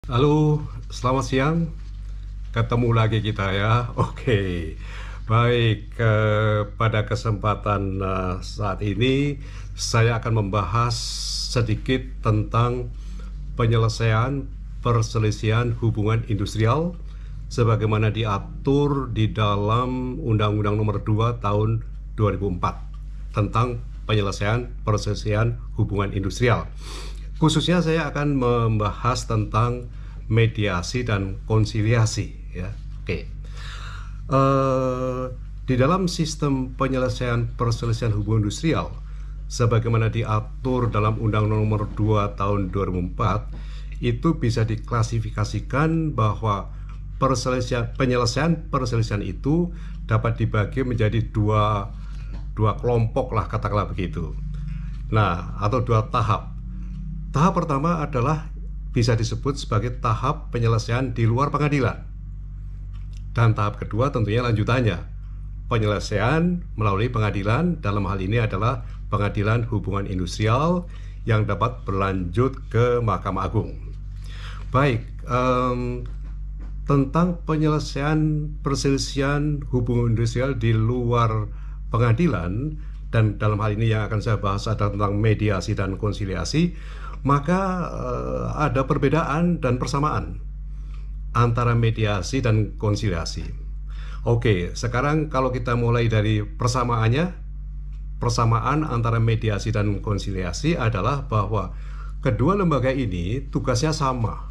Halo, selamat siang. Ketemu lagi kita ya. Oke, baik. Pada kesempatan saat ini, saya akan membahas sedikit tentang penyelesaian perselisihan hubungan industrial sebagaimana diatur di dalam Undang-Undang Nomor 2 Tahun 2004 tentang penyelesaian perselisihan hubungan industrial. Khususnya saya akan membahas tentang mediasi dan konsiliasi ya. Oke. Eh, di dalam sistem penyelesaian perselisihan hubungan industrial sebagaimana diatur dalam Undang-Undang Nomor 2 Tahun 2004 itu bisa diklasifikasikan bahwa penyelesaian perselisihan itu dapat dibagi menjadi dua kelompok lah, katakanlah begitu. Nah, atau dua tahap. Tahap pertama adalah bisa disebut sebagai tahap penyelesaian di luar pengadilan. Dan tahap kedua tentunya lanjutannya, penyelesaian melalui pengadilan, dalam hal ini adalah pengadilan hubungan industrial yang dapat berlanjut ke Mahkamah Agung. Baik, tentang penyelesaian perselisihan hubungan industrial di luar pengadilan, dan dalam hal ini yang akan saya bahas adalah tentang mediasi dan konsiliasi, maka ada perbedaan dan persamaan antara mediasi dan konsiliasi. Oke, sekarang kalau kita mulai dari persamaannya, persamaan antara mediasi dan konsiliasi adalah bahwa kedua lembaga ini tugasnya sama,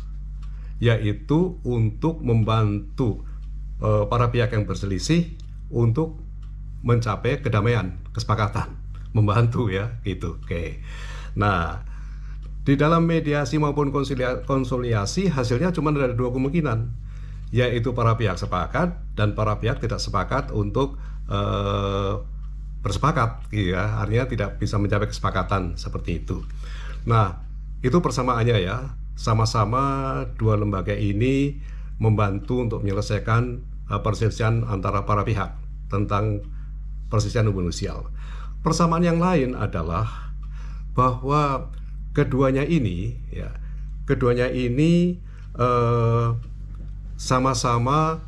yaitu untuk membantu para pihak yang berselisih untuk mencapai kedamaian, kesepakatan, membantu ya, gitu. Oke. Nah, di dalam mediasi maupun konsiliasi hasilnya cuma ada dua kemungkinan, yaitu para pihak sepakat dan para pihak tidak sepakat untuk bersepakat, ya. Artinya tidak bisa mencapai kesepakatan seperti itu. Nah, itu persamaannya ya. Sama-sama dua lembaga ini membantu untuk menyelesaikan perselisihan antara para pihak tentang perselisihan hubungan industrial. Persamaan yang lain adalah bahwa keduanya ini sama-sama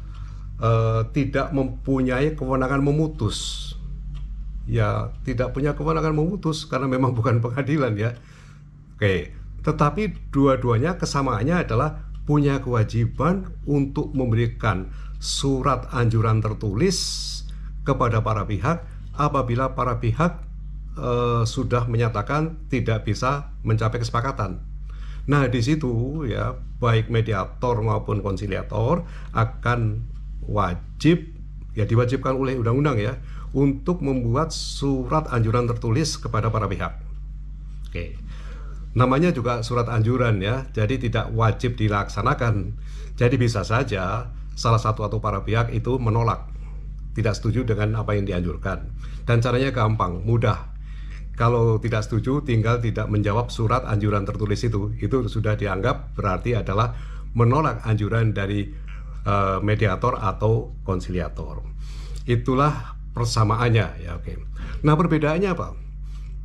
tidak mempunyai kewenangan memutus. Ya, tidak punya kewenangan memutus karena memang bukan pengadilan ya. Oke, tetapi dua-duanya kesamaannya adalah punya kewajiban untuk memberikan surat anjuran tertulis kepada para pihak apabila para pihak sudah menyatakan tidak bisa mencapai kesepakatan. Nah, di situ ya, baik mediator maupun konsiliator akan wajib, ya diwajibkan oleh undang-undang ya, untuk membuat surat anjuran tertulis kepada para pihak. Oke. Namanya juga surat anjuran ya, jadi tidak wajib dilaksanakan. Jadi bisa saja salah satu atau para pihak itu menolak, tidak setuju dengan apa yang dianjurkan. Dan caranya gampang, mudah. Kalau tidak setuju, tinggal tidak menjawab surat anjuran tertulis itu sudah dianggap berarti adalah menolak anjuran dari mediator atau konsiliator. Itulah persamaannya ya. Oke. Nah, perbedaannya apa?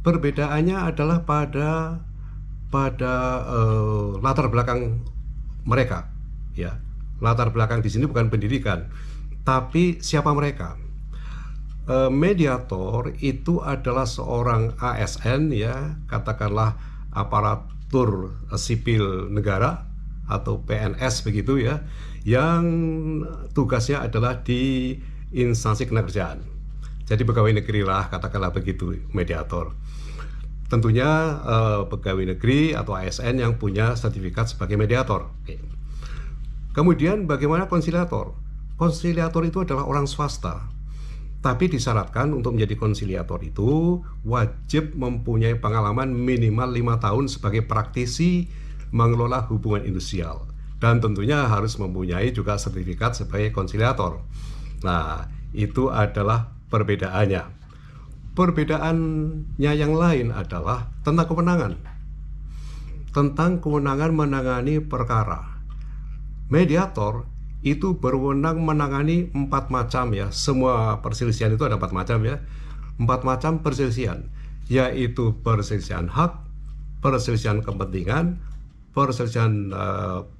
Perbedaannya adalah pada latar belakang mereka ya. Latar belakang di sini bukan pendidikan, tapi siapa mereka. Mediator itu adalah seorang ASN ya, katakanlah aparatur sipil negara atau PNS begitu ya, yang tugasnya adalah di instansi ketenagakerjaan. Jadi pegawai negeri lah, katakanlah begitu, mediator. Tentunya pegawai negeri atau ASN yang punya sertifikat sebagai mediator. Oke. Kemudian bagaimana konsiliator? Konsiliator itu adalah orang swasta, tapi disyaratkan untuk menjadi konsiliator itu wajib mempunyai pengalaman minimal 5 tahun sebagai praktisi mengelola hubungan industrial, dan tentunya harus mempunyai juga sertifikat sebagai konsiliator. Nah, itu adalah perbedaannya. Perbedaannya yang lain adalah tentang kewenangan. Tentang kewenangan menangani perkara. Mediator itu berwenang menangani 4 macam ya. Semua perselisihan itu ada 4 macam ya. 4 macam perselisihan, yaitu perselisihan hak, perselisihan kepentingan, perselisihan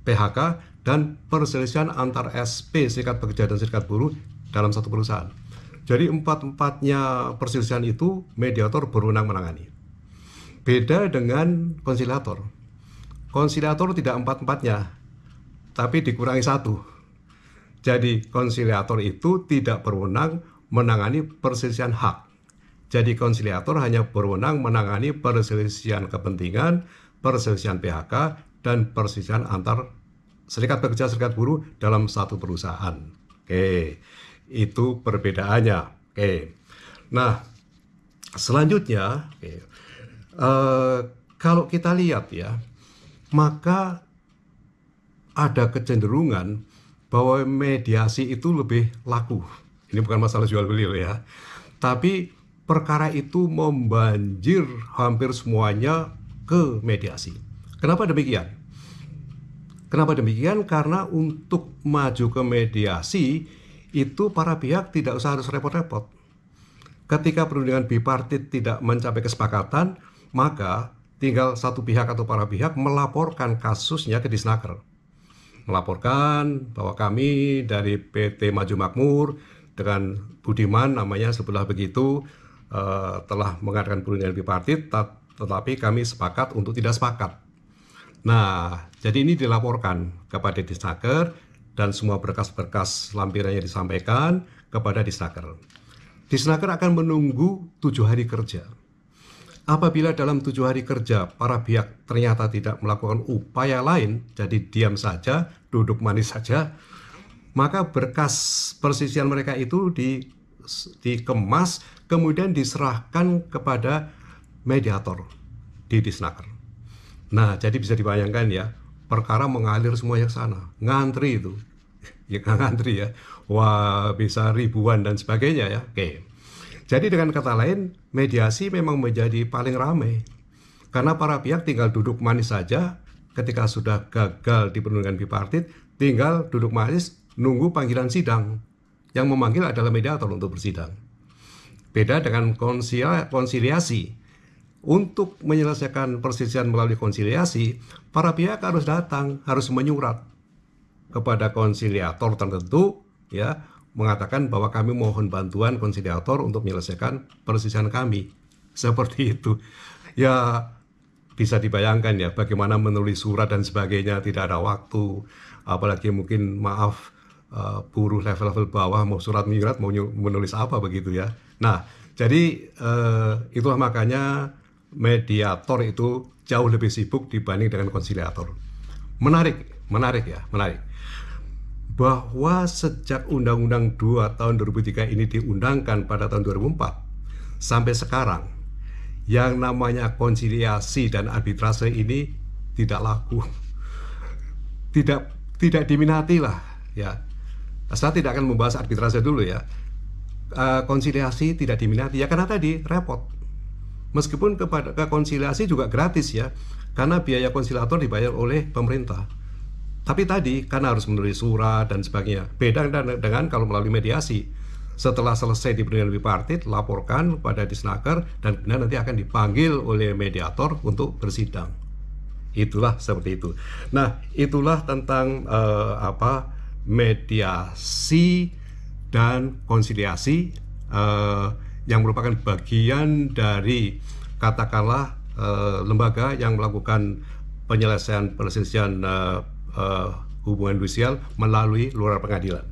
PHK, dan perselisihan antar SP, serikat pekerja dan serikat buruh dalam satu perusahaan. Jadi empat-empatnya perselisihan itu mediator berwenang menangani. Beda dengan konsiliator. Konsiliator tidak empat-empatnya, tapi dikurangi satu. Jadi konsiliator itu tidak berwenang menangani perselisihan hak. Jadi konsiliator hanya berwenang menangani perselisihan kepentingan, perselisihan PHK, dan perselisihan antar serikat pekerja, serikat buruh dalam satu perusahaan. Oke, itu perbedaannya. Oke, nah selanjutnya, kalau kita lihat ya, maka ada kecenderungan bahwa mediasi itu lebih laku. Ini bukan masalah jual beli loh ya, tapi perkara itu membanjir hampir semuanya ke mediasi. Kenapa demikian? Kenapa demikian? Karena untuk maju ke mediasi itu para pihak tidak usah harus repot-repot. Ketika perundingan bipartit tidak mencapai kesepakatan, maka tinggal satu pihak atau para pihak melaporkan kasusnya ke Disnaker. Melaporkan bahwa kami dari PT Maju Makmur dengan Budiman namanya sebelah begitu telah mengadakan perundingan bipartit, tetapi kami sepakat untuk tidak sepakat. Nah, jadi ini dilaporkan kepada Disnaker dan semua berkas-berkas lampirannya disampaikan kepada Disnaker. Disnaker akan menunggu 7 hari kerja. Apabila dalam 7 hari kerja para pihak ternyata tidak melakukan upaya lain, jadi diam saja, duduk manis saja, maka berkas perselisihan mereka itu dikemas, kemudian diserahkan kepada mediator di Disnaker. Nah, jadi bisa dibayangkan ya, perkara mengalir semuanya ke sana, ngantri itu, ya ngantri ya, wah bisa ribuan dan sebagainya ya. Oke, jadi dengan kata lain, mediasi memang menjadi paling ramai, karena para pihak tinggal duduk manis saja. Ketika sudah gagal di perundingan bipartit, tinggal duduk manis nunggu panggilan sidang. Yang memanggil adalah mediator untuk bersidang. Beda dengan konsiliasi. Untuk menyelesaikan perselisihan melalui konsiliasi, para pihak harus datang, harus menyurat kepada konsiliator tertentu, ya, mengatakan bahwa kami mohon bantuan konsiliator untuk menyelesaikan perselisihan kami. Seperti itu. Ya, bisa dibayangkan ya, bagaimana menulis surat dan sebagainya, tidak ada waktu. Apalagi mungkin, maaf, buruh level-level bawah mau surat menyurat, mau menulis apa begitu ya. Nah, jadi itulah makanya mediator itu jauh lebih sibuk dibanding dengan konsiliator. Menarik ya, menarik. Bahwa sejak Undang-Undang 2 tahun 2003 ini diundangkan pada tahun 2004 sampai sekarang, yang namanya konsiliasi dan arbitrase ini tidak laku, tidak diminati lah ya. Saya tidak akan membahas arbitrase dulu ya. Konsiliasi tidak diminati ya karena tadi repot. Meskipun ke konsiliasi juga gratis ya, karena biaya konsiliator dibayar oleh pemerintah. Tapi tadi karena harus menulis surat dan sebagainya. Beda dengan kalau melalui mediasi. Setelah selesai di perundingan bipartit, laporkan pada Disnaker dan kemudian nanti akan dipanggil oleh mediator untuk bersidang. Itulah seperti itu. Nah, itulah tentang mediasi dan konsiliasi yang merupakan bagian dari katakanlah lembaga yang melakukan penyelesaian perselisihan hubungan industrial melalui luar pengadilan.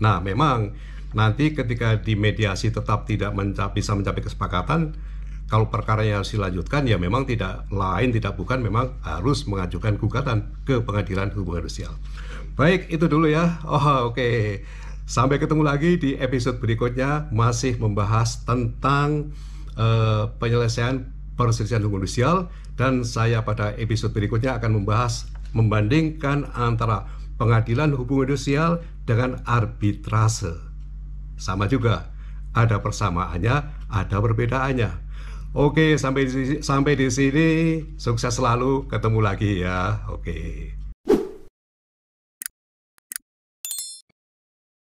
Nah, memang nanti ketika di mediasi tetap tidak bisa mencapai kesepakatan, kalau perkaranya harus dilanjutkan ya memang tidak bukan memang harus mengajukan gugatan ke pengadilan hubungan industrial. Baik, itu dulu ya. Oke. Sampai ketemu lagi di episode berikutnya, masih membahas tentang penyelesaian perselisihan hubungan industrial, dan saya pada episode berikutnya akan membandingkan antara pengadilan hubungan industrial dengan arbitrase. Sama juga, ada persamaannya, ada perbedaannya. Oke, sampai di sini, sukses selalu, ketemu lagi ya. Oke.